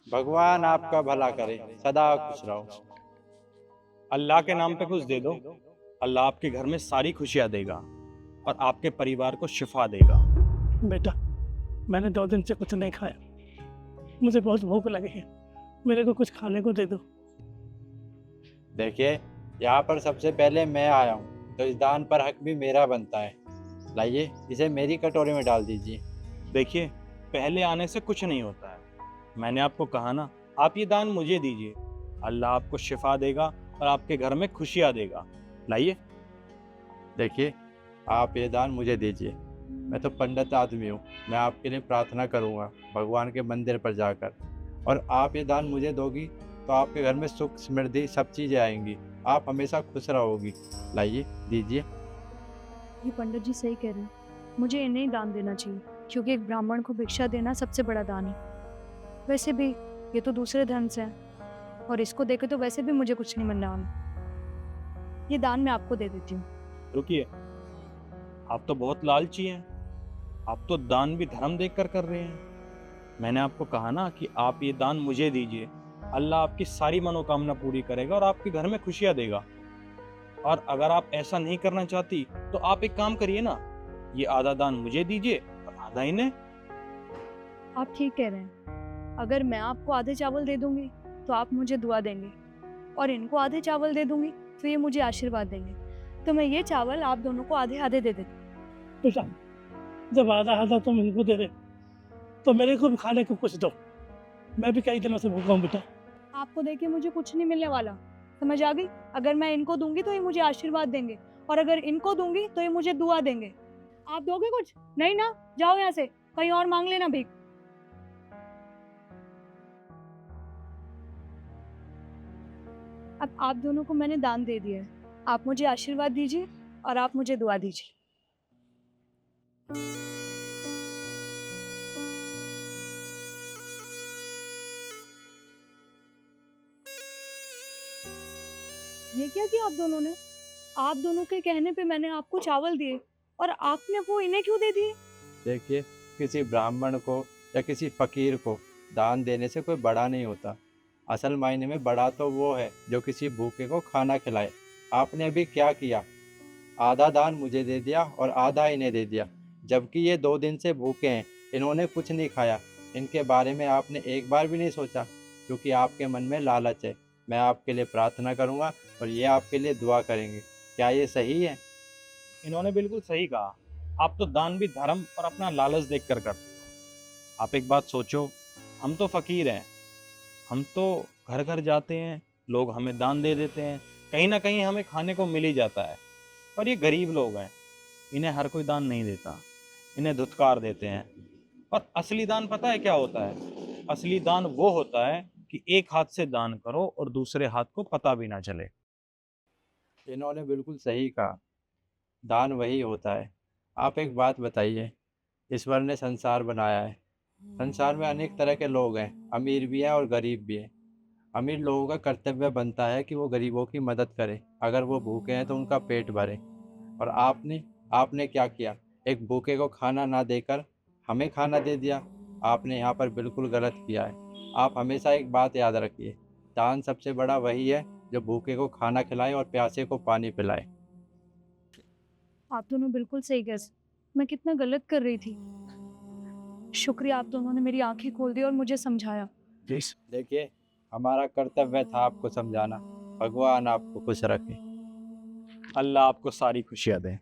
भगवान आपका भला करे, सदा खुश रहो। अल्लाह के नाम पे कुछ दे दो, अल्लाह आपके घर में सारी खुशियां देगा और आपके परिवार को शिफा देगा। बेटा, मैंने 2 दिन से कुछ नहीं खाया, मुझे बहुत भूख लगी है, मेरे को कुछ खाने को दे दो। देखिए, यहाँ पर सबसे पहले मैं आया हूँ, तो इस दान पर हक भी मेरा बनता है। लाइए, इसे मेरी कटोरी में डाल दीजिए। देखिए, पहले आने से कुछ नहीं होता है। मैंने आपको कहा ना, आप ये दान मुझे दीजिए, अल्लाह आपको शिफा देगा और आपके घर में खुशियां देगा। लाइए। देखिए, आप ये दान मुझे दीजिए। मैं तो पंडित आदमी हूँ, मैं आपके लिए प्रार्थना करूँगा भगवान के मंदिर पर जाकर। और आप ये दान मुझे दोगी तो आपके घर में सुख समृद्धि सब चीज़ें आएंगी, आप हमेशा खुश रहोगी। लाइए, दीजिए। ये पंडित जी सही कह रहे हैं, मुझे इन्हें ही दान देना चाहिए, क्योंकि एक ब्राह्मण को भिक्षा देना सबसे बड़ा दान है। वैसे भी ये तो दूसरे धर्म से है और इसको देके तो वैसे भी मुझे कुछ नहीं मिलने वाला। ये दान मैं आपको दे देती हूँ। रुकिए, आप तो बहुत लालची हैं। आप तो दान भी धर्म देखकर कर रहे हैं। मैंने आपको कहा ना कि आप ये दान मुझे दीजिए, अल्लाह आपकी सारी मनोकामना पूरी करेगा और आपके घर में खुशियां देगा। और अगर आप ऐसा नहीं करना चाहती तो आप एक काम करिए ना, ये आधा दान मुझे दीजिए और आधा इन्हें। आप ठीक कह रहे हैं, अगर मैं आपको आधे चावल दे दूंगी तो आप मुझे दुआ देंगे, और इनको आधे चावल दे दूंगी तो ये मुझे आशीर्वाद देंगे। तो मैं ये चावल आप दोनों को आधे आधे दे देती हूँ। बेटा, जब आधा आधा तुम इनको दे रहे तो मेरे को भी खाने को कुछ दो, मैं भी कई दिनों से भूखा हूँ। बेटा, आपको देके मुझे कुछ नहीं मिलने वाला, समझ आ गई? अगर मैं इनको दूंगी तो ये मुझे आशीर्वाद देंगे, और अगर इनको दूंगी तो ये मुझे दुआ देंगे। आप दोगे कुछ? नहीं ना? जाओ यहाँ से, कहीं और मांग लेना भीख। अब आप दोनों को मैंने दान दे दिया है, आप मुझे आशीर्वाद दीजिए और आप मुझे दुआ दीजिए। ये क्या किया आप दोनों ने? आप दोनों के कहने पे मैंने आपको चावल दिए और आपने वो इन्हें क्यों दे दिए? देखिए, किसी ब्राह्मण को या किसी फकीर को दान देने से कोई बड़ा नहीं होता। असल मायने में बड़ा तो वो है जो किसी भूखे को खाना खिलाए। आपने अभी क्या किया? आधा दान मुझे दे दिया और आधा इन्हें दे दिया, जबकि ये 2 दिन से भूखे हैं, इन्होंने कुछ नहीं खाया। इनके बारे में आपने एक बार भी नहीं सोचा, क्योंकि आपके मन में लालच है। मैं आपके लिए प्रार्थना करूँगा और ये आपके लिए दुआ करेंगे। क्या ये सही है? इन्होंने बिल्कुल सही कहा। आप तो दान भी धर्म और अपना लालच देखकर करते हो। आप एक बात सोचो, हम तो फकीर हैं, हम तो घर घर जाते हैं, लोग हमें दान दे देते हैं, कहीं ना कहीं हमें खाने को मिल ही जाता है। पर ये गरीब लोग हैं, इन्हें हर कोई दान नहीं देता, इन्हें धुतकार देते हैं। और असली दान पता है क्या होता है? असली दान वो होता है कि एक हाथ से दान करो और दूसरे हाथ को पता भी ना चले। इन्होंने बिल्कुल सही कहा, दान वही होता है। आप एक बात बताइए, ईश्वर ने संसार बनाया है, संसार में अनेक तरह के लोग हैं, अमीर भी हैं और गरीब भी हैं। अमीर लोगों का कर्तव्य बनता है कि वो गरीबों की मदद करें, अगर वो भूखे हैं तो उनका पेट भरें। और आपने आपने क्या किया? एक भूखे को खाना ना देकर हमें खाना दे दिया। आपने यहाँ पर बिल्कुल गलत किया है। आप हमेशा एक बात याद रखिए, दान सबसे बड़ा वही है जो भूखे को खाना खिलाए और प्यासे को पानी पिलाए। आप दोनों बिल्कुल सही कह रहे, मैं कितना गलत कर रही थी। शुक्रिया, आप दोनों ने मेरी आंखें खोल दी और मुझे समझाया। प्लीज। देखिए, हमारा कर्तव्य था आपको समझाना। भगवान आपको खुश रखे। अल्लाह आपको सारी खुशियां दे।